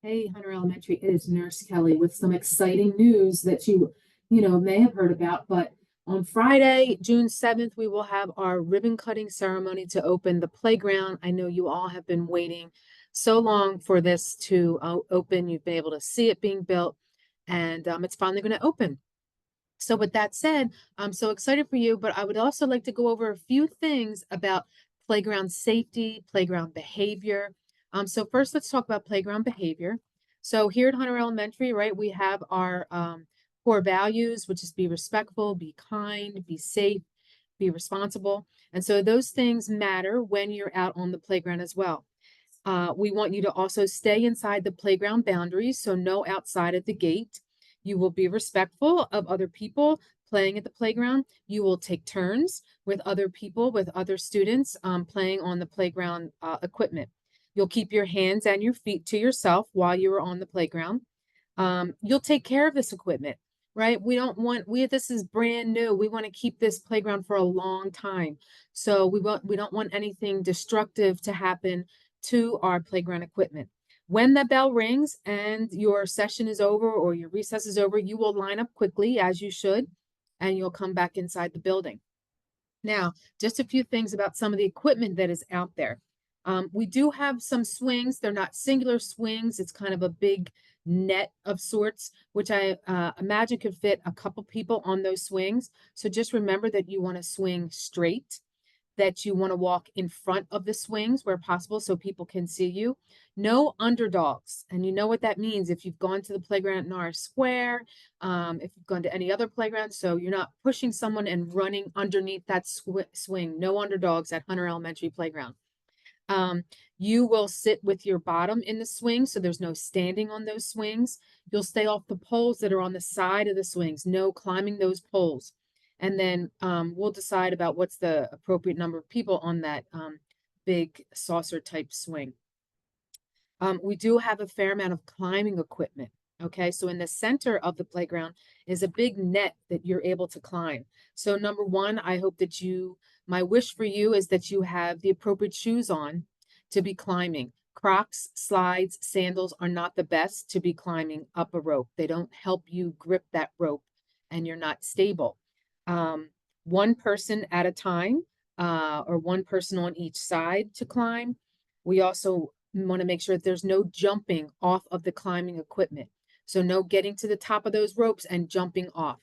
Hey, Hunter Elementary, it is Nurse Kelly with some exciting news that you may have heard about. But on Friday, June 7th, we will have our ribbon cutting ceremony to open the playground. I know you all have been waiting so long for this to open. You've been able to see it being built, and it's finally going to open. So with that said, I'm so excited for you, but I would also like to go over a few things about playground safety, playground behavior. So first, let's talk about playground behavior. So here at Hunter Elementary, right, we have our core values, which is be respectful, be kind, be safe, be responsible. And so those things matter when you're out on the playground as well. We want you to also stay inside the playground boundaries, so no outside at the gate. You will be respectful of other people playing at the playground. You will take turns with other people, with other students playing on the playground equipment. You'll keep your hands and your feet to yourself while you are on the playground. You'll take care of this equipment, right? This is brand new. We want to keep this playground for a long time. So we don't want anything destructive to happen to our playground equipment. When the bell rings and your session is over or your recess is over, you will line up quickly as you should, and you'll come back inside the building. Now, just a few things about some of the equipment that is out there. We do have some swings. They're not singular swings. It's kind of a big net of sorts, which I imagine could fit a couple people on those swings. So just remember that you want to swing straight, that you want to walk in front of the swings where possible so people can see you. No underdogs. And you know what that means if you've gone to the playground at Norris Square, if you've gone to any other playground. So you're not pushing someone and running underneath that swing. No underdogs at Hunter Elementary Playground. Um, you will sit with your bottom in the swing, so there's no standing on those swings. You'll stay off the poles that are on the side of the swings, no climbing those poles. And then we'll decide about what's the appropriate number of people on that big saucer type swing. We do have a fair amount of climbing equipment. Okay, so in the center of the playground is a big net that you're able to climb. So number one, I hope that my wish for you is that you have the appropriate shoes on to be climbing. Crocs, slides, sandals are not the best to be climbing up a rope. They don't help you grip that rope and you're not stable. One person at a time, or one person on each side to climb. We also want to make sure that there's no jumping off of the climbing equipment. So no getting to the top of those ropes and jumping off.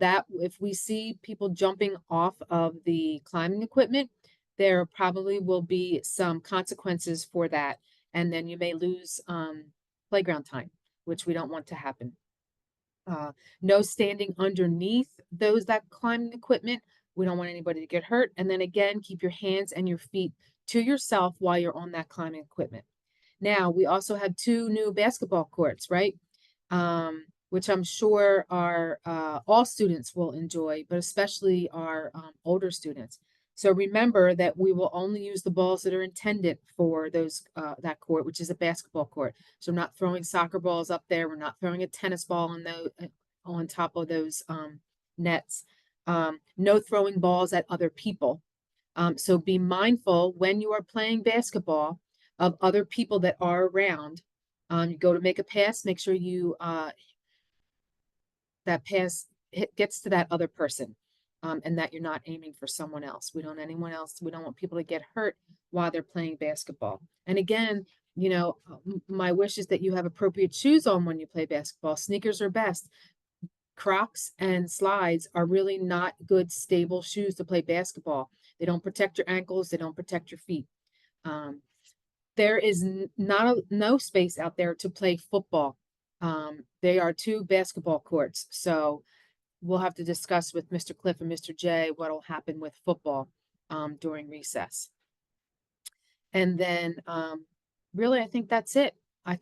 That if we see people jumping off of the climbing equipment, there probably will be some consequences for that. And then you may lose playground time, which we don't want to happen. No standing underneath that climbing equipment. We don't want anybody to get hurt. And then again, keep your hands and your feet to yourself while you're on that climbing equipment. Now, we also have two new basketball courts, right? Which I'm sure our all students will enjoy, but especially our older students. So remember that we will only use the balls that are intended for that court, which is a basketball court. So I'm not throwing soccer balls up there. We're not throwing a tennis ball on top of those nets. No throwing balls at other people. So be mindful when you are playing basketball of other people that are around. You go to make a pass, make sure that pass gets to that other person, and that you're not aiming for someone else. We don't want people to get hurt while they're playing basketball. And again, my wish is that you have appropriate shoes on when you play basketball. Sneakers are best. Crocs and slides are really not good, stable shoes to play basketball. They don't protect your ankles, they don't protect your feet. There is no space out there to play football. They are two basketball courts. So we'll have to discuss with Mr. Cliff and Mr. J what will happen with football during recess. And then really, I think that's it. I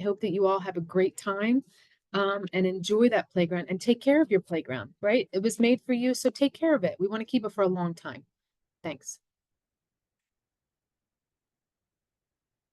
hope that you all have a great time and enjoy that playground and take care of your playground, right? It was made for you, so take care of it. We want to keep it for a long time. Thanks.